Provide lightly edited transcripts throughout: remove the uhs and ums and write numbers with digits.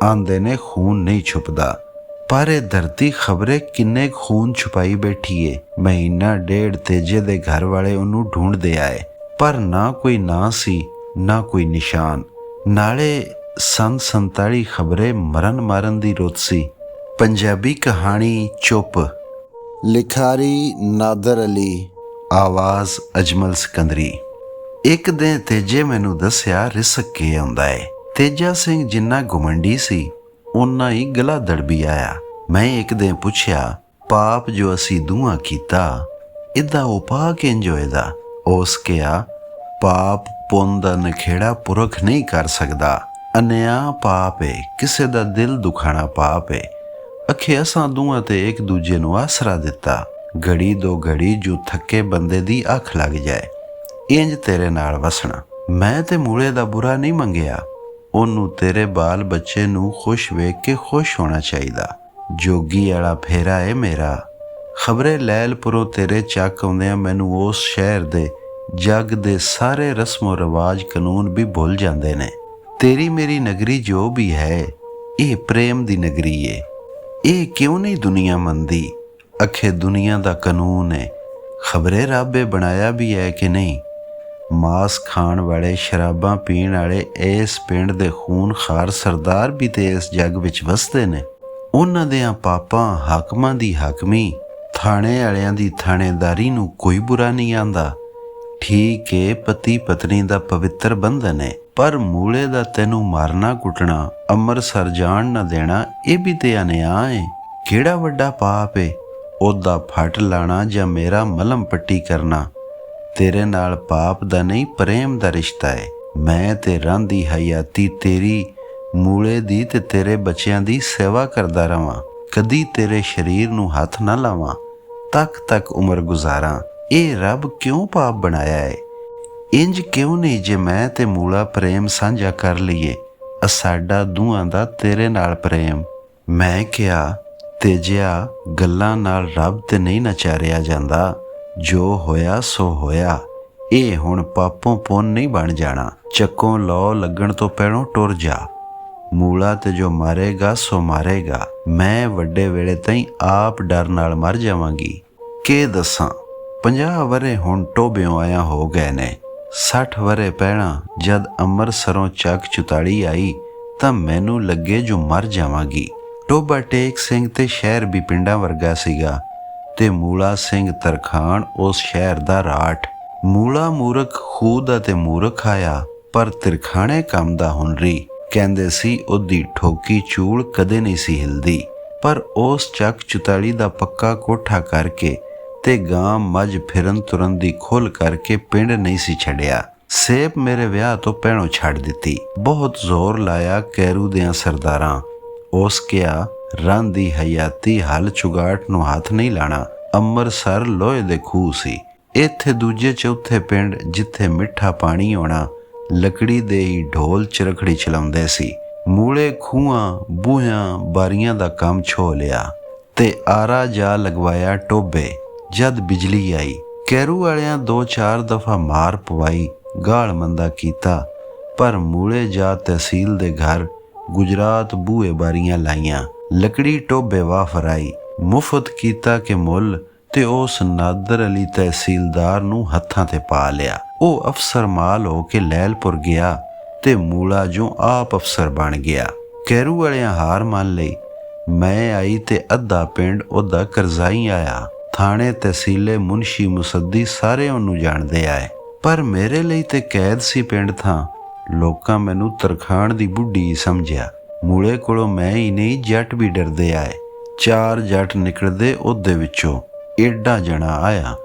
ਆਂਦੇ ਨੇ ਖੂਨ ਨਹੀਂ ਛੁਪਦਾ, ਪਰ ਇਹ ਧਰਤੀ ਖਬਰੇ ਕਿੰਨੇ ਖੂਨ ਛੁਪਾਈ ਬੈਠੀ ਏ। ਮਹੀਨਾ ਡੇਢ ਤੇਜੇ ਦੇ ਘਰ ਵਾਲੇ ਉਹਨੂੰ ਢੂੰਡਦੇ ਆਏ, ਪਰ ਨਾ ਕੋਈ ਨਾਂ ਸੀ ਨਾ ਕੋਈ ਨਿਸ਼ਾਨ। ਨਾਲੇ ਸੰਨ 47 ਖਬਰੇ ਮਰਨ ਮਾਰਨ ਦੀ ਰੁੱਤ ਸੀ। ਪੰਜਾਬੀ ਕਹਾਣੀ ਚੁੱਪ, ਲਿਖਾਰੀ ਨਾਦਰ ਅਲੀ, ਆਵਾਜ਼ ਅਜਮਲ ਸਿਕੰਦਰੀ। ਇੱਕ ਦਿਨ ਤੇਜੇ ਮੈਨੂੰ ਦੱਸਿਆ ਰਿਸਕ ਕੇ ਆਉਂਦਾ ਏ। ਤੇਜਾ ਸਿੰਘ ਜਿੰਨਾ ਘੁਮੰਡੀ ਸੀ ਓਨਾ ਹੀ ਗਲਾ ਦੜਬੀ ਆਇਆ। ਮੈਂ ਇੱਕ ਦਿਨ ਪੁੱਛਿਆ, ਪਾਪ ਜੋ ਅਸੀਂ ਦੋਹਾਂ ਕੀਤਾ ਇਹਦਾ ਉਪਾਅ ਕਿੰਜ ਹੋਏਦਾ? ਉਸ ਕਿਹਾ, ਪਾਪ ਪੁੰਨ ਦਾ ਨਖੇੜਾ ਪੁਰਖ ਨਹੀਂ ਕਰ ਸਕਦਾ। ਅਨਿਆਂ ਪਾਪ ਏ, ਕਿਸੇ ਦਾ ਦਿਲ ਦੁਖਾਣਾ ਪਾਪ ਏ। ਅਖੇ ਅਸਾਂ ਦੋਹਾਂ ਤੇ ਇੱਕ ਦੂਜੇ ਨੂੰ ਆਸਰਾ ਦਿੱਤਾ। ਘੜੀ ਦੋ ਘੜੀ ਜੋ ਥੱਕੇ ਬੰਦੇ ਦੀ ਅੱਖ ਲੱਗ ਜਾਏ, ਇੰਜ ਤੇਰੇ ਨਾਲ ਵਸਣਾ। ਮੈਂ ਤੇ ਮੂਲੇ ਦਾ ਬੁਰਾ ਨਹੀਂ ਮੰਗਿਆ, ਉਹਨੂੰ ਤੇਰੇ ਬਾਲ ਬੱਚੇ ਨੂੰ ਖੁਸ਼ ਵੇਖ ਕੇ ਖੁਸ਼ ਹੋਣਾ ਚਾਹੀਦਾ। ਜੋਗੀ ਵਾਲਾ ਫੇਰਾ ਏ ਮੇਰਾ। ਖਬਰੇ ਲੈਲਪੁਰੋਂ ਤੇਰੇ ਚੱਕ ਆਉਂਦਿਆਂ ਮੈਨੂੰ ਉਸ ਸ਼ਹਿਰ ਦੇ ਜੱਗ ਦੇ ਸਾਰੇ ਰਸਮੋ ਰਿਵਾਜ ਕਾਨੂੰਨ ਵੀ ਭੁੱਲ ਜਾਂਦੇ ਨੇ। ਤੇਰੀ ਮੇਰੀ ਨਗਰੀ ਜੋ ਵੀ ਹੈ ਇਹ ਪ੍ਰੇਮ ਦੀ ਨਗਰੀ ਏ। ਇਹ ਕਿਉਂ ਨਹੀਂ ਦੁਨੀਆ ਮੰਨਦੀ? ਅਖੇ ਦੁਨੀਆ ਦਾ ਕਾਨੂੰਨ ਏ, ਖਬਰੇ ਰੱਬੇ ਬਣਾਇਆ ਵੀ ਹੈ ਕਿ ਨਹੀਂ। ਮਾਸ ਖਾਣ ਵਾਲੇ, ਸ਼ਰਾਬਾਂ ਪੀਣ ਵਾਲੇ ਇਸ ਪਿੰਡ ਦੇ ਖੂਨਖਾਰ ਸਰਦਾਰ ਵੀ ਤੇ ਇਸ ਜੱਗ ਵਿੱਚ ਵਸਦੇ ਨੇ। ਉਹਨਾਂ ਦਿਆਂ ਪਾਪਾਂ ਹਾਕਮਾਂ ਦੀ ਹਾਕਮੀ, ਥਾਣੇ ਵਾਲਿਆਂ ਦੀ ਥਾਣੇਦਾਰੀ ਨੂੰ ਕੋਈ ਬੁਰਾ ਨਹੀਂ ਆਂਦਾ। ਠੀਕ ਏ, ਪਤੀ ਪਤਨੀ ਦਾ ਪਵਿੱਤਰ ਬੰਧਨ ਏ, ਪਰ ਮੂਲੇ ਦਾ ਤੈਨੂੰ ਮਾਰਨਾ ਕੁੱਟਣਾ, ਅੰਮ੍ਰਿਤਸਰ ਜਾਣ ਨਾ ਦੇਣਾ, ਇਹ ਵੀ ਤੇ ਅਨਿਆਂ ਏ। ਕਿਹੜਾ ਵੱਡਾ ਪਾਪ ਏ ਉਹਦਾ ਫੱਟ ਲਾਣਾ ਜਾਂ ਮੇਰਾ ਮਲਮ ਪੱਟੀ ਕਰਨਾ? ਤੇਰੇ ਨਾਲ ਪਾਪ ਦਾ ਨਹੀਂ, ਪ੍ਰੇਮ ਦਾ ਰਿਸ਼ਤਾ ਏ। ਮੈਂ ਤੇ ਰਹਿੰਦੀ ਹਯਾਤੀ ਤੇਰੀ, ਮੂਲੇ ਦੀ ਤੇ ਤੇਰੇ ਬੱਚਿਆਂ ਦੀ ਸੇਵਾ ਕਰਦਾ ਰਵਾਂ, ਕਦੀ ਤੇਰੇ ਸਰੀਰ ਨੂੰ ਹੱਥ ਨਾ ਲਾਵਾਂ, ਤੱਕ ਉਮਰ ਗੁਜ਼ਾਰਾਂ। ਇਹ ਰੱਬ ਕਿਉਂ ਪਾਪ ਬਣਾਇਆ ਏ? ਇੰਜ ਕਿਉਂ ਨਹੀਂ ਜੇ ਮੈਂ ਤੇ ਮੂਲਾ ਪ੍ਰੇਮ ਸਾਂਝਾ ਕਰ ਲਈਏ, ਸਾਡਾ ਦੋਹਾਂ ਦਾ ਤੇਰੇ ਨਾਲ ਪ੍ਰੇਮ। ਮੈਂ ਕਿਹਾ, ਤੇਜਿਆ, ਗੱਲਾਂ ਨਾਲ ਰੱਬ ਤੇ ਨਹੀਂ ਨਚਾਰਿਆ ਜਾਂਦਾ। ਜੋ ਹੋਇਆ ਸੋ ਹੋਇਆ। ਇਹ ਹੁਣ ਪਾਪੋਂ ਪੁੰਨ ਨਹੀਂ ਬਣ ਜਾਣਾ। ਚੱਕੋਂ ਲੌ ਲੱਗਣ ਤੋਂ ਪਹਿਲੋਂ ਟੁਰ ਜਾ। ਮੂਲਾ ਤੇ ਜੋ ਮਾਰੇਗਾ ਸੋ ਮਾਰੇਗਾ। ਮੈਂ ਵੱਡੇ ਵੇਲੇ ਤਾਈਂ ਆਪ ਡਰ ਨਾਲ ਮਰ ਜਾਵਾਂਗੀ। ਕੀ ਦੱਸਾਂ, 50 ਵਰੇ ਹੁਣ ਟੋਬਿਓਂ ਆਇਆ ਹੋ ਗਏ ਨੇ। 60 ਵਰੇ ਪਹਿਲਾਂ ਜਦ ਅੰਮ੍ਰਿਤਸਰੋਂ ਚੱਕ ਚੁਤਾਲੀ ਆਈ ਤਾਂ ਮੈਨੂੰ ਲੱਗੇ ਜੋ ਮਰ ਜਾਵਾਂਗੀ। ਟੋਬਾ ਟੇਕ ਸਿੰਘ ਤੇ ਸ਼ਹਿਰ ਵੀ ਪਿੰਡਾਂ ਵਰਗਾ ਸੀਗਾ ਤੇ ਮੂਲਾ ਸਿੰਘ ਤਰਖਾਣ ਉਸ ਸ਼ਹਿਰ ਦਾ ਰਾਠ। ਮੂਲਾ ਮੂਰਖ ਖੂਹ ਦਾ ਤੇ ਮੂਰਖ ਆਇਆ, ਪਰ ਤਿਰਖਾਣੇ ਕੰਮ ਦਾ ਹੁਨਰੀ। ਕਹਿੰਦੇ ਸੀ ਉਹਦੀ ਠੋਕੀ ਚੂਲ ਕਦੇ ਨਹੀਂ ਸੀ ਹਿਲਦੀ। ਪਰ ਉਸ ਚੱਕ ਚੁਤਾਲੀ ਦਾ ਪੱਕਾ ਕੋਠਾ ਕਰਕੇ ਤੇ ਗਾਂ ਮੱਝ ਫਿਰਨ ਤੁਰਨ ਦੀ ਖੁੱਲ ਕਰਕੇ ਪਿੰਡ ਨਹੀਂ ਸੀ ਛੱਡਿਆ। ਸੇਬ ਮੇਰੇ ਵਿਆਹ ਤੋਂ ਪਹਿਲੋਂ ਛੱਡ ਦਿੱਤੀ। ਬਹੁਤ ਜ਼ੋਰ ਲਾਇਆ ਕੈਰੂ ਦਿਆਂ ਸਰਦਾਰਾਂ। ਉਸ ਕਿਹਾ, ਰਾਂਦੀ ਹਯਾਤੀ ਹਲ ਚੁਗਾਟ ਨੂੰ ਹੱਥ ਨਹੀਂ ਲਾਣਾ। ਅੰਮ੍ਰਿਤਸਰ ਲੋਹੇ ਦੇ ਖੂਹ ਸੀ। ਇੱਥੇ ਦੂਜੇ ਚੌਥੇ ਪਿੰਡ ਜਿੱਥੇ ਮਿੱਠਾ ਪਾਣੀ ਆਉਣਾ, ਲੱਕੜੀ ਦੇ ਹੀ ਢੋਲ ਚਰਖੜੀ ਚਲਾਉਂਦੇ ਸੀ। ਮੂਲੇ ਖੂਹਾਂ ਬੂਹਿਆਂ ਬਾਰੀਆਂ ਦਾ ਕੰਮ ਛੋ ਲਿਆ ਤੇ ਆਰਾ ਜਾ ਲਗਵਾਇਆ ਟੋਬੇ। ਜਦ ਬਿਜਲੀ ਆਈ, ਕੈਰੂ ਵਾਲਿਆਂ 2-4 ਦਫਾ ਮਾਰ ਪਵਾਈ, ਗਾਲ ਮੰਦਾ ਕੀਤਾ, ਪਰ ਮੂਲੇ ਜਾ ਤਹਿਸੀਲ ਦੇ ਘਰ ਗੁਜਰਾਤ ਬੂਹੇ ਬਾਰੀਆਂ ਲਾਈਆਂ। ਲੱਕੜੀ ਟੋਬੇ ਵਾਫਰਾਈ, ਮੁਫਤ ਕੀਤਾ ਕਿ ਮੁੱਲ, ਤੇ ਉਸ ਨਾਦਰ ਅਲੀ ਤਹਿਸੀਲਦਾਰ ਨੂੰ ਹੱਥਾਂ ਤੇ ਪਾ ਲਿਆ। ਉਹ ਅਫਸਰ ਮਾਲ ਹੋ ਕੇ ਲੈਲਪੁਰ ਗਿਆ ਤੇ ਮੂਲਾ ਜੋ ਆਪ ਅਫਸਰ ਬਣ ਗਿਆ। ਕੈਰੂ ਵਾਲਿਆਂ ਹਾਰ ਮੰਨ ਲਈ। ਮੈਂ ਆਈ ਤੇ ਅੱਧਾ ਪਿੰਡ ਉਹਦਾ ਕਰਜ਼ਾਈ ਆਇਆ। ਥਾਣੇ ਤਹਿਸੀਲੇ ਮੁਨਸ਼ੀ ਮੁਸੱਦੀ ਸਾਰੇ ਉਹਨੂੰ ਜਾਣਦੇ ਆਏ, ਪਰ ਮੇਰੇ ਲਈ ਤੇ ਕੈਦ ਸੀ ਪਿੰਡ ਥਾਂ। ਲੋਕਾਂ ਮੈਨੂੰ ਤਰਖਾਣ ਦੀ ਬੁੱਢੀ ਸਮਝਿਆ। ਮੂਲੇ ਕੋਲੋਂ ਮੈਂ ਹੀ ਨਹੀਂ, ਜੱਟ ਵੀ ਡਰਦੇ ਆਏ। 4 ਜੱਟ ਨਿਕਲਦੇ ਉਹਦੇ ਵਿੱਚੋਂ ਏਡਾ ਜਣਾ ਆਇਆ।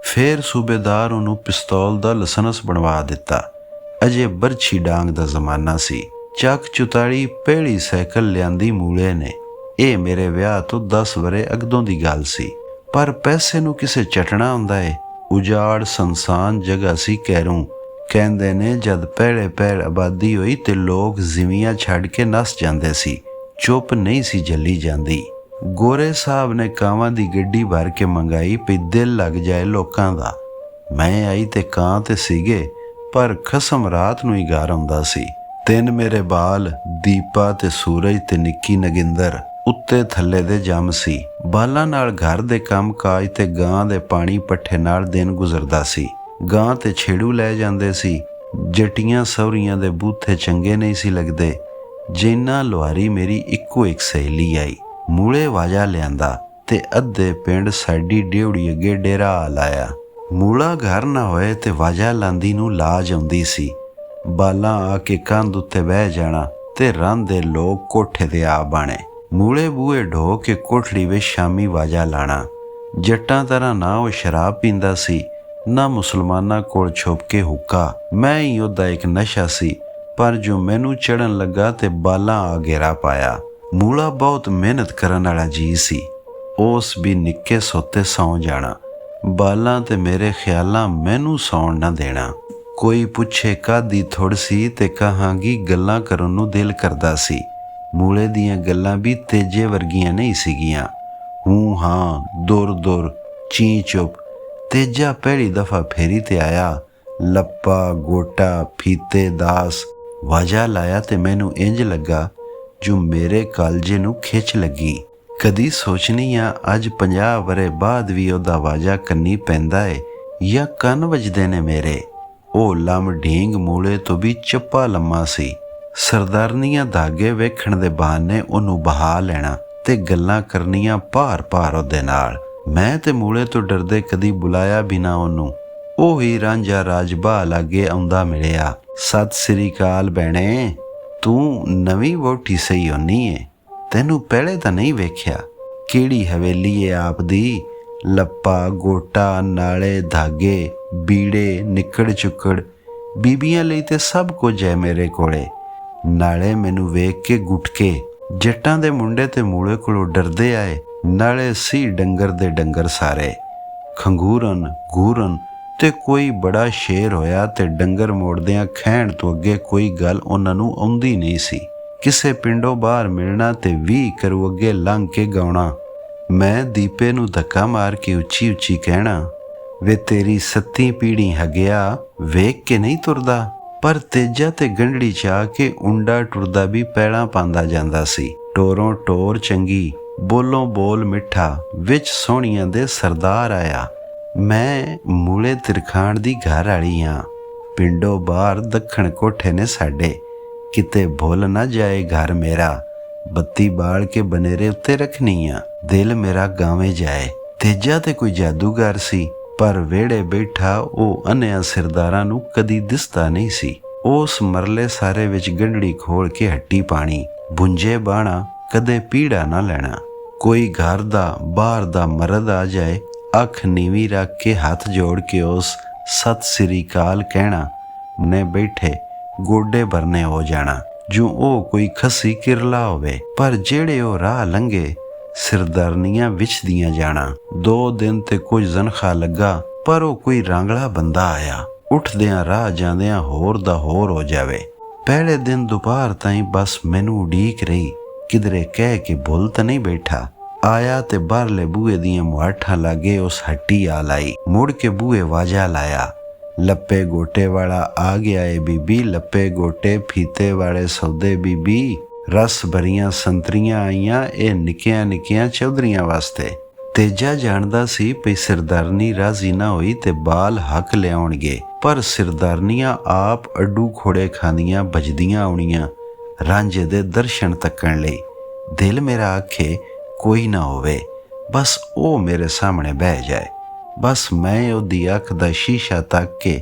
ਫੇਰ ਸੂਬੇਦਾਰ ਉਹਨੂੰ ਪਿਸਤੌਲ ਦਾ ਲਾਇਸੈਂਸ ਬਣਵਾ ਦਿੱਤਾ। ਅਜੇ ਬਰਛੀ ਡਾਂਗ ਦਾ ਜ਼ਮਾਨਾ ਸੀ। ਚੱਕ ਚੁਤਾਲੀ ਪਹਿਲੀ ਸਾਈਕਲ ਲਿਆਂਦੀ ਮੂਲੇ ਨੇ। ਇਹ ਮੇਰੇ ਵਿਆਹ ਤੋਂ 10 ਵਰੇ ਅਗਦੋਂ ਦੀ ਗੱਲ ਸੀ। ਪਰ ਪੈਸੇ ਨੂੰ ਕਿਸੇ ਚਟਣਾ ਹੁੰਦਾ ਏ। ਉਜਾੜ ਸੰਸਾਨ ਜਗ੍ਹਾ ਸੀ ਕੈਰੂ। ਕਹਿੰਦੇ ਨੇ ਜਦ ਪਹਿਲੇ ਪਹਿਲ ਆਬਾਦੀ ਹੋਈ ਤੇ ਲੋਕ ਜ਼ਿਮੀਆਂ ਛੱਡ ਕੇ ਨਸ ਜਾਂਦੇ ਸੀ। ਚੁੱਪ ਨਹੀਂ ਸੀ ਜੱਲੀ ਜਾਂਦੀ। ਗੋਰੇ ਸਾਹਿਬ ਨੇ ਕਾਵਾਂ ਦੀ ਗੱਡੀ ਭਰ ਕੇ ਮੰਗਾਈ ਪਈ ਦਿਲ ਲੱਗ ਜਾਏ ਲੋਕਾਂ ਦਾ। ਮੈਂ ਆਈ ਤੇ ਕਾਂ ਤੇ ਸੀਗੇ, ਪਰ ਖਸਮ ਰਾਤ ਨੂੰ ਹੀ ਘਰ ਆਉਂਦਾ ਸੀ ਤਿੰਨ ਮੇਰੇ ਬਾਲ ਦੀਪਾ ਤੇ ਸੂਰਜ ਤੇ ਨਿੱਕੀ ਨਗਿੰਦਰ ਉੱਤੇ ਥੱਲੇ ਦੇ ਜੰਮ ਸੀ। ਬਾਲਾਂ ਨਾਲ ਘਰ ਦੇ ਕੰਮ ਕਾਜ ਤੇ ਗਾਂ ਦੇ ਪਾਣੀ ਪੱਠੇ ਨਾਲ ਦਿਨ ਗੁਜ਼ਰਦਾ ਸੀ। ਗਾਂ ਤੇ ਛੇੜੂ ਲੈ ਜਾਂਦੇ ਸੀ। ਜੱਟੀਆਂ ਸਹੁਰੀਆਂ ਦੇ ਬੂਥੇ ਚੰਗੇ ਨਹੀਂ ਸੀ ਲੱਗਦੇ। ਜਿੰਨਾ ਲੁਹਾਰੀ ਮੇਰੀ ਇੱਕੋ ਇੱਕ ਸਹੇਲੀ ਆਈ, ਮੂਲੇ ਵਾਜਾ ਲਿਆਂਦਾ ਤੇ ਅੱਧੇ ਪਿੰਡ ਸਾਡੀ ਡਿਉੜੀ ਅੱਗੇ ਡੇਰਾ ਆ ਲਾਇਆ। ਮੂਲਾ ਘਰ ਨਾ ਹੋਏ ਤੇ ਵਾਜਾ ਲਾਂਦੀ ਨੂੰ ਲਾਜ ਆਉਂਦੀ ਸੀ। ਬਾਲਾਂ ਆ ਕੇ ਕੰਧ ਉੱਤੇ ਬਹਿ ਜਾਣਾ ਤੇ ਰਨ ਦੇ ਲੋਕ ਕੋਠੇ ਤੇ ਆ ਬਾਣੇ। ਮੂਲੇ ਬੂਹੇ ਢੋ ਕੇ ਕੋਠੜੀ ਵਿੱਚ ਸ਼ਾਮੀ ਵਾਜਾ ਲਾਣਾ। ਜੱਟਾਂ ਤਰ੍ਹਾਂ ਨਾ ਉਹ ਸ਼ਰਾਬ ਪੀਂਦਾ ਸੀ, ਨਾ ਮੁਸਲਮਾਨਾਂ ਕੋਲ ਛੁਪ ਕੇ ਹੁੱਕਾ। ਮੈਂ ਹੀ ਉਹਦਾ ਇੱਕ ਨਸ਼ਾ ਸੀ। ਪਰ ਜੋ ਮੈਨੂੰ ਚੜਨ ਲੱਗਾ ਤੇ ਬਾਲਾਂ ਆ ਘੇਰਾ ਪਾਇਆ। ਮੂਲਾ ਬਹੁਤ ਮਿਹਨਤ ਕਰਨ ਵਾਲਾ ਜੀ ਸੀ। ਉਸ ਵੀ ਨਿੱਕੇ ਸੋਤੇ ਸੌਂ ਜਾਣਾ। ਬਾਲਾਂ ਤੇ ਮੇਰੇ ਖਿਆਲਾਂ ਮੈਨੂੰ ਸੌਣ ਨਾ ਦੇਣਾ। ਕੋਈ ਪੁੱਛੇ ਕਾਹਦੀ ਥੁੜ ਸੀ ਤੇ ਕਹਾਂਗੀ ਗੱਲਾਂ ਕਰਨ ਨੂੰ ਦਿਲ ਕਰਦਾ ਸੀ। ਮੂਲੇ ਦੀਆਂ ਗੱਲਾਂ ਵੀ ਤੇਜੇ ਵਰਗੀਆਂ ਨਹੀਂ ਸੀਗੀਆਂ। ਹੂੰ ਹਾਂ, ਦੁਰ ਦੁਰ, ਚੀਂ ਚੁੱਪ। ਤੇਜਾ ਪਹਿਲੀ ਦਫਾ ਫੇਰੀ ਤੇ ਆਇਆ। ਲੱਪਾ, ਗੋਟਾ, ਫੀਤੇ, ਦਾਸ ਵਾਜਾ ਲਾਇਆ ਤੇ ਮੈਨੂੰ ਇੰਜ ਲੱਗਾ ਜੋ ਮੇਰੇ ਕਾਲਜੇ ਨੂੰ ਖਿੱਚ ਲੱਗੀ। ਕਦੀ ਸੋਚਨੀ ਆ ਅੱਜ 50 ਵਰੇ ਬਾਅਦ ਵੀ ਉਹਦਾ ਵਾਜਾ ਕੰਨੀ ਪੈਂਦਾ ਏ ਜਾਂ ਕੰਨ ਵੱਜਦੇ ਨੇ ਮੇਰੇ। ਉਹ ਲੰਮ ਢੀਂਗ ਮੂਲੇ ਤੋਂ ਵੀ ਚੱਪਾ ਲੰਮਾ ਸੀ। ਸਰਦਾਰਨੀਆਂ ਧਾਗੇ ਵੇਖਣ ਦੇ ਬਹਾਨੇ ਉਹਨੂੰ ਬਹਾ ਲੈਣਾ ਤੇ ਗੱਲਾਂ ਕਰਨੀਆਂ ਭਾਰ ਭਾਰ ਉਹਦੇ ਨਾਲ। ਮੈਂ ਤੇ ਮੂਲੇ ਤੋਂ ਡਰਦੇ ਕਦੀ ਬੁਲਾਇਆ ਬਿਨਾ ਉਹਨੂੰ। ਉਹ ਹੀ ਰਾਂਝਾ ਰਾਜਬਾ ਲਾਗੇ ਆਉਂਦਾ ਮਿਲਿਆ। ਸਤਿ ਸ੍ਰੀ ਅਕਾਲ ਭੈਣੇ, ਤੂੰ ਨਵੀਂ ਵਹੁਟੀ ਸਹੀ ਹੋਣੀ ਏ, ਤੈਨੂੰ ਪਹਿਲੇ ਤਾਂ ਨਹੀਂ ਵੇਖਿਆ। ਕਿਹੜੀ ਹਵੇਲੀ ਏ ਆਪ ਦੀ? ਲੱਪਾ, ਗੋਟਾ, ਨਾਲੇ, ਧਾਗੇ, ਬੀੜੇ, ਨਿੱਕੜ ਚੁੱਕੜ, ਬੀਬੀਆਂ ਲਈ ਤੇ ਸਭ ਕੁਝ ਹੈ ਮੇਰੇ ਕੋਲੇ। ਨਾਲੇ ਮੈਨੂੰ ਵੇਖ ਕੇ ਗੁਟਕੇ। ਜੱਟਾਂ ਦੇ ਮੁੰਡੇ ਤੇ ਮੂਲੇ ਕੋਲੋਂ ਡਰਦੇ ਆਏ। ਨਾਲੇ ਸੀ ਡੰਗਰ ਦੇ ਡੰਗਰ ਸਾਰੇ ਖੰਗੂਰਨ ਗੂਰਨ ਤੇ ਕੋਈ ਬੜਾ ਸ਼ੇਰ ਹੋਇਆ ਤੇ ਡੰਗਰ ਮੋੜਦਿਆਂ ਖੈਣ ਤੋਂ ਅੱਗੇ ਕੋਈ ਗੱਲ ਉਹਨਾਂ ਨੂੰ ਆਉਂਦੀ ਨਹੀਂ ਸੀ। ਕਿਸੇ ਪਿੰਡੋਂ ਬਾਹਰ ਮਿਲਣਾ ਤੇ 20 ਕਰੂ ਅੱਗੇ ਲੰਘ ਕੇ ਗਾਉਣਾ। ਮੈਂ ਦੀਪੇ ਨੂੰ ਧੱਕਾ ਮਾਰ ਕੇ ਉੱਚੀ ਉੱਚੀ ਕਹਿਣਾ, ਵੇ ਤੇਰੀ ਸੱਤੀ ਪੀੜੀ ਹਗਿਆ, ਵੇਖ ਕੇ ਨਹੀਂ ਤੁਰਦਾ। ਪਰ ਤੇਜਾ ਤੇ ਗੰਢੜੀ ਚ ਆ ਕੇ ਉਂਡਾ ਟੁਰਦਾ ਵੀ ਪੈਲਾਂ ਪਾਉਂਦਾ ਜਾਂਦਾ ਸੀ। ਟੋਰੋਂ ਟੋਰ ਚੰਗੀ, ਬੋਲੋਂ ਬੋਲ ਮਿੱਠਾ, ਵਿੱਚ ਸੋਹਣੀਆਂ ਦੇ ਸਰਦਾਰ ਆਇਆ। ਮੈਂ ਮੂਲੇ ਤਿਰਖਾਣ ਦੀ ਘਰ ਵਾਲੀ ਹਾਂ। ਪਿੰਡੋਂ ਬਾਹਰ ਦੱਖਣ ਕੋਠੇ ਨੇ ਸਾਡੇ, ਕਿਤੇ ਭੁੱਲ ਨਾ ਜਾਏ ਘਰ ਮੇਰਾ। ਬੱਤੀ ਬਾਲ ਕੇ ਬਨੇਰੇ ਉੱਤੇ ਰੱਖਣੀ ਆ, ਦਿਲ ਮੇਰਾ ਗਾਵੇਂ ਜਾਏ। ਤੇਜਾ ਤੇ ਕੋਈ ਜਾਦੂਗਰ ਸੀ, ਪਰ ਵਿਹੜੇ ਬੈਠਾ ਉਹ ਅੰਨ੍ਹਿਆਂ ਸਿਰਦਾਰਾਂ ਨੂੰ ਕਦੀ ਦਿਸਦਾ ਨਹੀਂ ਸੀ। ਉਸ ਮਰਲੇ ਸਾਰੇ ਵਿੱਚ ਗੰਢੜੀ ਖੋਲ ਕੇ ਹੱਟੀ ਪਾਣੀ, ਬੁੰਝੇ ਬਾਣਾ, ਕਦੇ ਪੀੜਾ ਨਾ ਲੈਣਾ। ਕੋਈ ਘਰ ਦਾ ਬਾਹਰ ਦਾ ਮਰਦ ਆ ਜਾਏ, ਅੱਖ ਨੀਵੀਂ ਰੱਖ ਕੇ ਹੱਥ ਜੋੜ ਕੇ ਉਸ ਸਤਿ ਸ੍ਰੀ ਅਕਾਲ ਕਹਿਣਾ, ਨੇ ਬੈਠੇ ਗੋਡੇ ਭਰਨੇ ਹੋ ਜਾਣਾ ਜੋ ਉਹ ਕੋਈ ਖੱਸੀ ਕਿਰਲਾ ਹੋਵੇ। ਪਰ ਜਿਹੜੇ ਉਹ ਰਾਹ ਲੰਘੇ ਸਿਰਦਰਨੀਆਂ ਵਿਛਦੀਆਂ ਜਾਣਾ। 2 ਦਿਨ ਤੇ ਕੁਝ ਜ਼ਨਖਾ ਲੱਗਾ, ਪਰ ਉਹ ਕੋਈ ਰਾਂਗਲਾ ਬੰਦਾ ਆਇਆ। ਉੱਠਦਿਆਂ ਰਾਹ ਜਾਂਦਿਆਂ ਹੋਰ ਦਾ ਹੋਰ ਹੋ ਜਾਵੇ। ਪਹਿਲੇ ਦਿਨ ਦੁਪਹਿਰ ਤਾਈਂ ਬਸ ਮੈਨੂੰ ਉਡੀਕ ਰਹੀ, ਕਿਧਰੇ ਕਹਿ ਕੇ ਭੁੱਲ ਤਾਂ ਨਹੀਂ ਬੈਠਾ। ਆਇਆ ਤੇ ਬਾਹਰਲੇ ਬੂਹੇ ਦੀਆਂ ਮੁਹਾਠਾਂ ਲਾਗੇ ਉਸ ਹੱਟੀ ਆ ਲਾਈ। ਮੁੜ ਕੇ ਬੂਹੇ ਵਾਜਾ ਲਾਇਆ, ਲੱਪੇ ਗੋਟੇ ਵਾਲਾ ਆ ਗਿਆ ਏ ਬੀਬੀ, ਲੱਪੇ ਗੋਟੇ ਫੀਤੇ ਵਾਲੇ ਸੌਦੇ ਬੀਬੀ। ਰਸ ਭਰੀਆਂ ਸੰਤਰੀਆਂ ਆਈਆਂ, ਇਹ ਨਿੱਕੀਆਂ ਨਿੱਕੀਆਂ ਚੌਧਰੀਆਂ ਵਾਸਤੇ। ਤੇਜਾ ਜਾਣਦਾ ਸੀ ਪਈ ਸਿਰਦਾਰਨੀ ਰਾਜ਼ੀ ਨਾ ਹੋਈ ਤੇ ਬਾਲ ਹੱਕ ਲਿਆਉਣਗੇ, ਪਰ ਸਿਰਦਾਰਨੀਆਂ ਆਪ ਅੱਡੂ ਖੋੜੇ ਖਾਂਦੀਆਂ ਭਜਦੀਆਂ ਆਉਣੀਆਂ ਰਾਂਝੇ ਦੇ ਦਰਸ਼ਨ ਤੱਕਣ ਲਈ। ਦਿਲ ਮੇਰਾ ਆਖੇ ਕੋਈ ਨਾ ਹੋਵੇ, ਬਸ ਉਹ ਮੇਰੇ ਸਾਹਮਣੇ ਬਹਿ ਜਾਏ। ਬਸ ਮੈਂ ਉਹਦੀ ਅੱਖ ਦਾ ਸ਼ੀਸ਼ਾ ਤੱਕ ਕੇ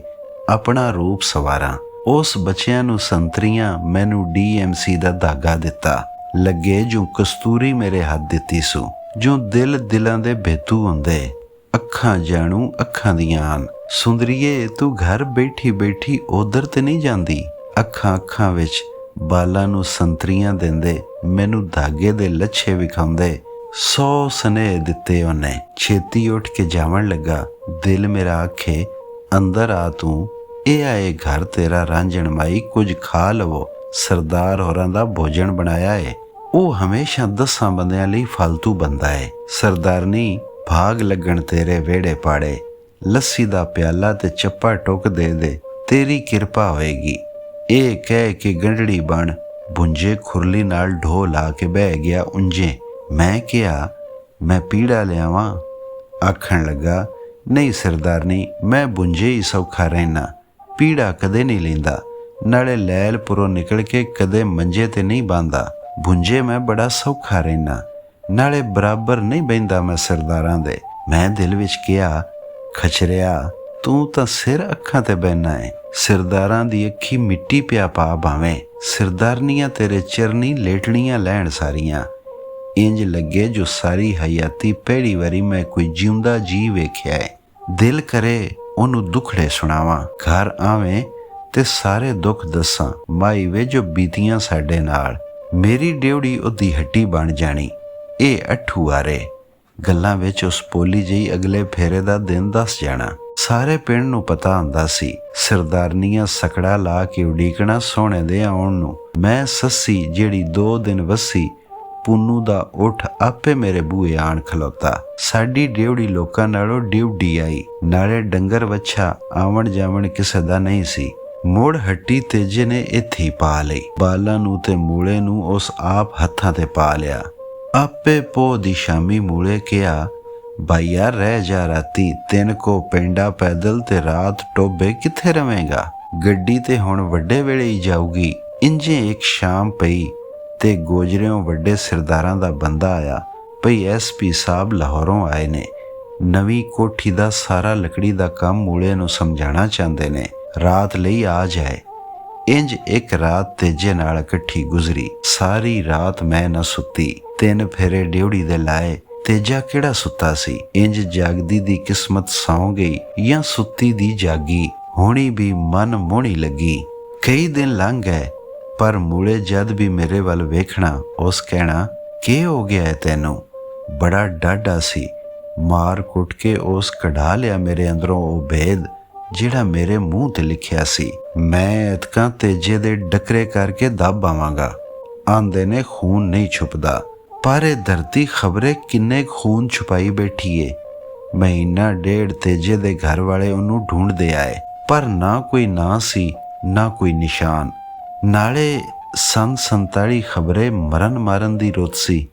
ਆਪਣਾ ਰੂਪ ਸਵਾਰਾਂ। ਉਸ ਬੱਚਿਆਂ ਨੂੰ ਸੰਤਰੀਆਂ, ਮੈਨੂੰ DMC ਦਾ ਧਾਗਾ ਦਿੱਤਾ। ਲੱਗੇ ਜੋ ਕਸਤੂਰੀ ਮੇਰੇ ਹੱਥ ਦਿੱਤੀ ਸੂ, ਜੋ ਦਿਲ ਦਿਲਾਂ ਦੇ ਬੇਤੂ ਹੁੰਦੇ। ਅੱਖਾਂ ਜਾਣੂ ਅੱਖਾਂ ਦੀਆਂ ਹਨ। ਸੁੰਦਰੀਏ ਤੂੰ ਘਰ ਬੈਠੀ ਬੈਠੀ ਉਧਰ ਤੇ ਨਹੀਂ ਜਾਂਦੀ। ਅੱਖਾਂ ਅੱਖਾਂ ਵਿੱਚ ਬਾਲਾਂ ਨੂੰ ਸੰਤਰੀਆਂ ਦਿੰਦੇ, ਮੈਨੂੰ ਧਾਗੇ ਦੇ ਲੱਛੇ ਵਿਖਾਉਂਦੇ। 100 ਸਨੇਹ ਦਿੱਤੇ ਉਹਨੇ। ਛੇਤੀ ਉੱਠ ਕੇ ਜਾਵਣ ਲੱਗਾ। ਦਿਲ ਮੇਰਾ ਆਖੇ ਅੰਦਰ ਆ ਤੂੰ, ਇਹ ਆਏ ਘਰ ਤੇਰਾ ਰਾਂਝਣ ਮਾਈ, ਕੁਝ ਖਾ ਲਵੋ, ਸਰਦਾਰ ਹੋਰਾਂ ਦਾ ਭੋਜਨ ਬਣਾਇਆ ਏ। ਉਹ ਹਮੇਸ਼ਾ 10 ਬੰਦਿਆਂ ਲਈ ਫਾਲਤੂ ਬੰਦਾ ਏ। ਸਰਦਾਰਨੀ ਭਾਗ ਲੱਗਣ ਤੇਰੇ ਵਿਹੜੇ ਪਾੜੇ, ਲੱਸੀ ਦਾ ਪਿਆਲਾ ਤੇ ਚੱਪਾ ਟੁੱਕ ਦੇ ਦੇ, ਤੇਰੀ ਕਿਰਪਾ ਹੋਏਗੀ। ਇਹ ਕਹਿ ਕੇ ਗੰਢੜੀ ਬਣ ਭੁੰਜੇ ਖੁਰਲੀ ਨਾਲ ਢੋ ਲਾ ਕੇ ਬਹਿ ਗਿਆ ਉਂਝੇ। ਮੈਂ ਕਿਹਾ, ਮੈਂ ਪੀੜਾ ਲਿਆਵਾਂ? ਆਖਣ ਲੱਗਾ, ਨਹੀਂ ਸਰਦਾਰਨੀ, ਮੈਂ ਭੁੰਜੇ ਹੀ ਸੌਖਾ ਰਹਿਣਾ, ਪੀੜਾ ਕਦੇ ਨਹੀਂ ਲੈਂਦਾ, ਨਾਲੇ ਲੈਲਪੁਰੋਂ ਨਿਕਲ ਕੇ ਕਦੇ ਮੰਜੇ ਤੇ ਨਹੀਂ ਬਾਂਦਾ। ਭੁੰਜੇ ਮੈਂ ਬੜਾ ਸੌਖਾ ਰਹਿਣਾ, ਨਾਲੇ ਬਰਾਬਰ ਨਹੀਂ ਬਹਿੰਦਾ ਮੈਂ ਸਰਦਾਰਾਂ ਦੇ। ਮੈਂ ਦਿਲ ਵਿੱਚ ਕਿਹਾ, ਖਚਰਿਆ, ਤੂੰ ਤਾਂ ਸਿਰ ਅੱਖਾਂ ਤੇ ਬਹਿਨਾ ਹੈ, ਸਰਦਾਰਾਂ ਦੀ ਅੱਖੀ ਮਿੱਟੀ ਪਿਆ ਪਾ ਭਾਵੇਂ, ਸਰਦਾਰਨੀਆਂ ਤੇਰੇ ਚਰਨੀ ਲੇਟਣੀਆਂ ਲੈਣ ਸਾਰੀਆਂ। ਇੰਜ ਲੱਗੇ ਜੋ ਸਾਰੀ ਹਯਾਤੀ ਪਹਿਲੀ ਵਾਰੀ ਮੈਂ ਕੋਈ ਜਿਉਂਦਾ ਜੀ ਵੇਖਿਆ ਹੈ। ਦਿਲ ਕਰੇ ਉਹਨੂੰ ਦੁੱਖੜੇ ਸੁਣਾਵਾਂ, ਘਰ ਆਵੇਂ ਤੇ ਸਾਰੇ ਦੁੱਖ ਦੱਸਾਂ, ਮਾਈ ਵੇ ਜੋ ਬੀਤੀਆਂ ਸਾਡੇ ਨਾਲ। ਮੇਰੀ ਡਿਉੜੀ ਉਹਦੀ ਹੱਟੀ ਬਣ ਜਾਣੀ। ਇਹ ਅੱਠੂ ਆਰੇ ਗੱਲਾਂ ਵਿੱਚ ਉਸ ਪੋਲੀ ਜਿਹੀ ਅਗਲੇ ਫੇਰੇ ਦਾ ਦਿਨ ਦੱਸ ਜਾਣਾ। ਸਾਰੇ ਪਿੰਡ ਨੂੰ ਪਤਾ ਹੁੰਦਾ ਸੀ ਸਰਦਾਰਨੀਆਂ ਸਕੜਾ ਲਾ ਕੇ ਉਡੀਕਣਾ ਸੋਹਣੇ ਦੇ ਆਉਣ ਨੂੰ। ਮੈਂ ਸੱਸੀ ਜਿਹੜੀ 2 ਦਿਨ ਵੱਸੀ, ਪੁੰਨੂ ਦਾ ਉੱਠ ਆਪੇ ਮੇਰੇ ਬੂਹੇ ਆਣ ਖਲੋਤਾ। ਸਾਡੀ ਡਿਉੜੀ ਲੋਕਾਂ ਨਾਲੋਂ ਡਿਉਡੀ ਆਈ, ਨਾਲੇ ਡੰਗਰ ਵੱਛਾ ਆਵਣ ਜਾਵਣ ਕਿਸੇ ਦਾ ਨਹੀਂ ਸੀ। ਮੁੜ ਹੱਟੀ ਤੇਜੇ ਨੇ ਇੱਥੇ ਹੀ ਪਾ ਲਈ। ਬਾਲਾਂ ਨੂੰ ਤੇ ਮੂਲੇ ਨੂੰ ਉਸ ਆਪ ਹੱਥਾਂ ਤੇ ਪਾ ਲਿਆ। ਆਪੇ ਪੋਹ ਦੀ ਸ਼ਾਮੀ ਮੂਲੇ ਕਿਹਾ, ਭਾਈਆ ਰਹਿ ਜਾ ਰਾਤੀ, 3 ਕੋ ਪੈਂਡਾ ਪੈਦਲ ਤੇ ਰਾਤ ਟੋਬੇ ਕਿੱਥੇ ਰਵੇਂਗਾ? ਗੱਡੀ ਤੇ ਹੁਣ ਵੱਡੇ ਵੇਲੇ ਹੀ ਜਾਊਗੀ। ਇੰਜੇ ਇੱਕ ਸ਼ਾਮ ਪਈ ਤੇ ਗੋਜਰਿਓਂ ਵੱਡੇ ਸਰਦਾਰਾਂ ਦਾ ਬੰਦਾ ਆਇਆ ਭਈ SP ਸਾਹਿਬ ਲਾਹੌਰੋਂ ਆਏ ਨੇ, ਨਵੀਂ ਕੋਠੀ ਦਾ ਸਾਰਾ ਲੱਕੜੀ ਦਾ ਕੰਮ ਮੂਲੇ ਨੂੰ ਸਮਝਾਉਣਾ ਚਾਹੁੰਦੇ ਨੇ, ਰਾਤ ਲਈ ਆ ਜਾਏ। ਇੰਜ ਇੱਕ ਰਾਤ ਤੇਜੇ ਨਾਲ ਇਕੱਠੀ ਗੁਜ਼ਰੀ। ਸਾਰੀ ਰਾਤ ਮੈਂ ਨਾ ਸੁੱਤੀ। 3 ਫੇਰੇ ਡਿਉੜੀ ਦੇ ਲਾਏ। ਤੇਜਾ ਕਿਹੜਾ ਸੁੱਤਾ ਸੀ? ਇੰਜ ਜਾਗਦੀ ਦੀ ਕਿਸਮਤ ਸੌਂ ਗਈ ਜਾਂ ਸੁੱਤੀ ਦੀ ਜਾਗੀ। ਹੋਣੀ ਵੀ ਮਨ ਮੋਹਣੀ ਲੱਗੀ। ਕਈ ਦਿਨ ਲੰਘ ਗਏ, ਪਰ ਮੂਲੇ ਜਦ ਵੀ ਮੇਰੇ ਵੱਲ ਵੇਖਣਾ, ਉਸ ਕਹਿਣਾ, ਕੀ ਹੋ ਗਿਆ ਹੈ ਤੈਨੂੰ? ਬੜਾ ਡਾਢਾ ਸੀ। ਮਾਰ ਕੁੱਟ ਕੇ ਉਸ ਕਢਾ ਲਿਆ ਮੇਰੇ ਅੰਦਰੋਂ ਉਹ ਭੇਦ ਜਿਹੜਾ ਮੇਰੇ ਮੂੰਹ ਤੇ ਲਿਖਿਆ ਸੀ। ਮੈਂ ਇਤਕਾਂ ਤੇਜੇ ਦੇ ਡਕਰੇ ਕਰਕੇ ਦੱਬ ਆਵਾਂਗਾ। ਆਂਦੇ ਨੇ ਖੂਨ ਨਹੀਂ ਛੁਪਦਾ, ਪਰ ਇਹ ਧਰਤੀ ਖਬਰੇ ਕਿੰਨੇ ਖੂਨ ਛੁਪਾਈ ਬੈਠੀ ਏ। ਮਹੀਨਾ ਡੇਢ ਤੇਜੇ ਦੇ ਘਰ ਵਾਲੇ ਉਹਨੂੰ ਢੂੰਡਦੇ ਆਏ, ਪਰ ਨਾ ਕੋਈ ਨਾਂ ਸੀ, ਨਾ ਕੋਈ ਨਿਸ਼ਾਨ। ਨਾਲੇ ਸੰਨ 47 ਖਬਰੇ ਮਰਨ ਮਾਰਨ ਦੀ ਰੁੱਤ ਸੀ।